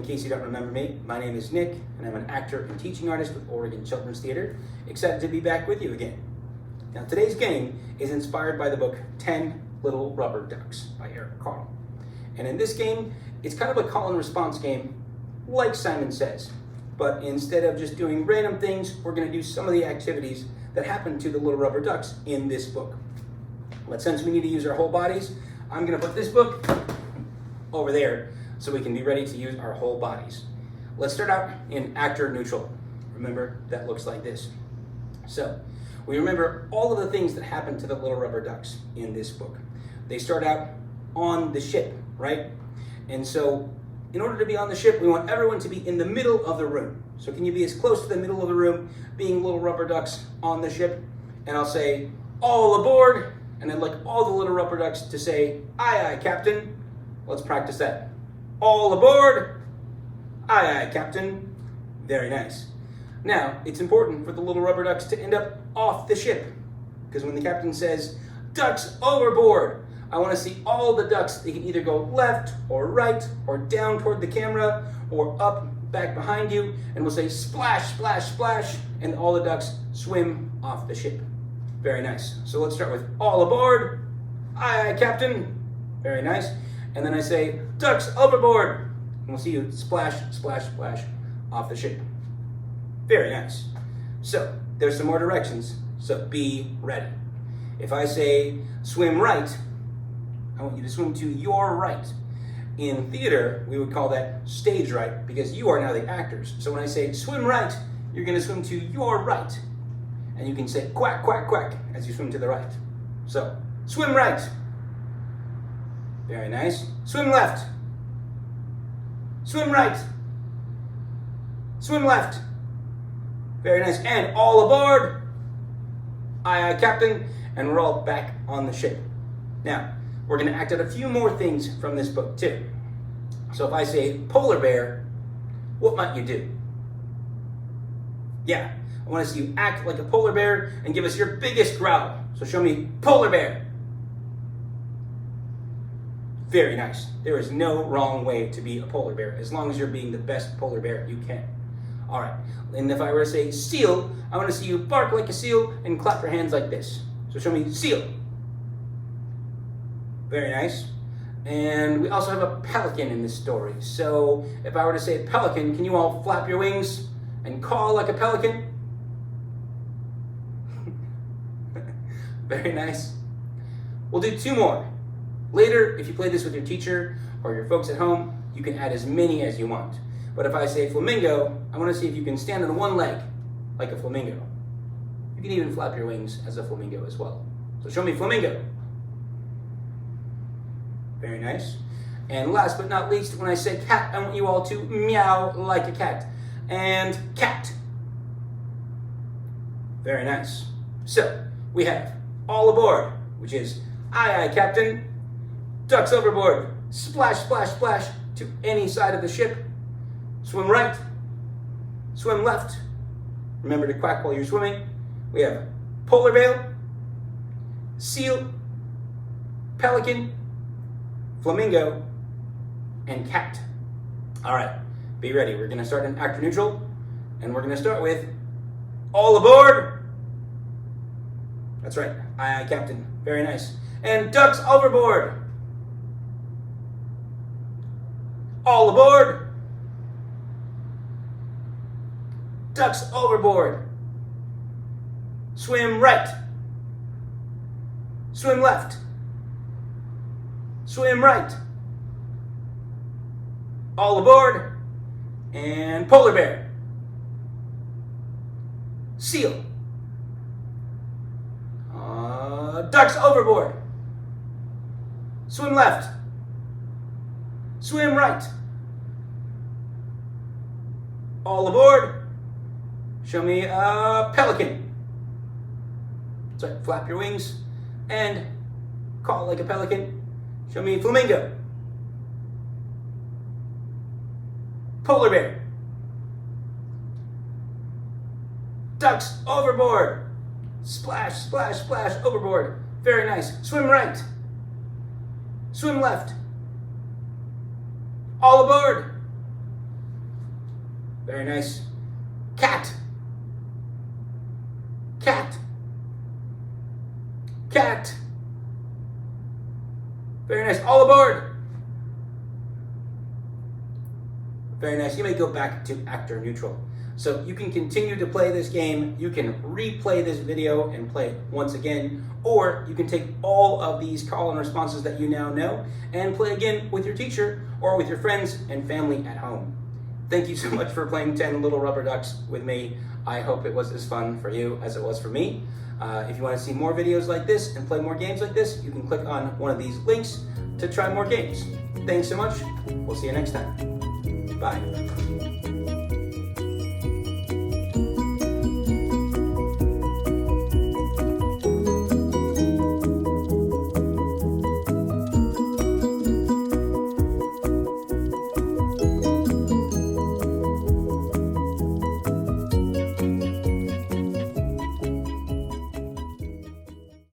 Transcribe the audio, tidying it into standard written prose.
in case you don't remember me, my name is Nick, and I'm an actor and teaching artist with Oregon Children's Theater. Excited to be back with you again. Now, today's game is inspired by the book 10 Little Rubber Ducks by Eric Carle. And in this game, it's kind of a call and response game, like Simon Says. But instead of just doing random things, we're going to do some of the activities that happen to the little rubber ducks in this book. But since we need to use our whole bodies, I'm going to put this book over there so we can be ready to use our whole bodies. Let's start out in actor neutral. Remember, that looks like this. So, we remember all of the things that happen to the little rubber ducks in this book. They start out on the ship, right? And so, in order to be on the ship, we want everyone to be in the middle of the room. So can you be as close to the middle of the room, being little rubber ducks on the ship? And I'll say, all aboard, and I'd like all the little rubber ducks to say, aye, aye, Captain. Let's practice that. All aboard! Aye, aye, Captain. Very nice. Now, it's important for the little rubber ducks to end up off the ship, because when the captain says, ducks overboard, I want to see all the ducks. They can either go left or right or down toward the camera or up back behind you, and we'll say splash, splash, splash, and all the ducks swim off the ship. Very nice. So let's start with all aboard. Aye, aye, Captain. Very nice. And then I say, ducks overboard. And we'll see you splash, splash, splash off the ship. Very nice. So, there's some more directions, so be ready. If I say swim right, I want you to swim to your right. In theater, we would call that stage right, because you are now the actors. So when I say swim right, you're going to swim to your right. And you can say quack, quack, quack as you swim to the right. So, swim right. Very nice. Swim left. Swim right. Swim left. Very nice. And all aboard. Aye, aye, Captain. And we're all back on the ship. Now, we're going to act out a few more things from this book, too. So if I say polar bear, what might you do? Yeah, I want to see you act like a polar bear and give us your biggest growl. So show me polar bear. Very nice. There is no wrong way to be a polar bear, as long as you're being the best polar bear you can. All right, and if I were to say seal, I want to see you bark like a seal and clap your hands like this. So show me seal. Very nice. And we also have a pelican in this story. So if I were to say pelican, can you all flap your wings and call like a pelican? Very nice. We'll do two more. Later, if you play this with your teacher or your folks at home, you can add as many as you want. But if I say flamingo, I want to see if you can stand on one leg like a flamingo. You can even flap your wings as a flamingo as well. So show me flamingo. Very nice. And last but not least, when I say cat, I want you all to meow like a cat. And cat. Very nice. So, we have all aboard, which is aye, aye, Captain. Ducks overboard. Splash, splash, splash to any side of the ship. Swim right. Swim left. Remember to quack while you're swimming. We have polar bear, seal, pelican, flamingo, and cat. All right, be ready. We're going to start in actor neutral, and we're going to start with all aboard. That's right. Aye, aye, Captain. Very nice. And ducks overboard. All aboard. Ducks overboard. Swim right. Swim left. Swim right. All aboard. And polar bear. Seal. Ducks overboard. Swim left. Swim right. All aboard. Show me a pelican. So flap your wings and call like a pelican. Show me flamingo. Polar bear. Ducks overboard. Splash, splash, splash overboard. Very nice. Swim right. Swim left. All aboard. Very nice. Cat. Cat. Cat. Very nice. All aboard. Very nice. You may go back to actor neutral. So you can continue to play this game, you can replay this video and play it once again, or you can take all of these call and responses that you now know and play again with your teacher or with your friends and family at home. Thank you so much for playing 10 Little Rubber Ducks with me. I hope it was as fun for you as it was for me. If you want to see more videos like this and play more games like this, you can click on one of these links to try more games. Thanks so much. We'll see you next time. Bye.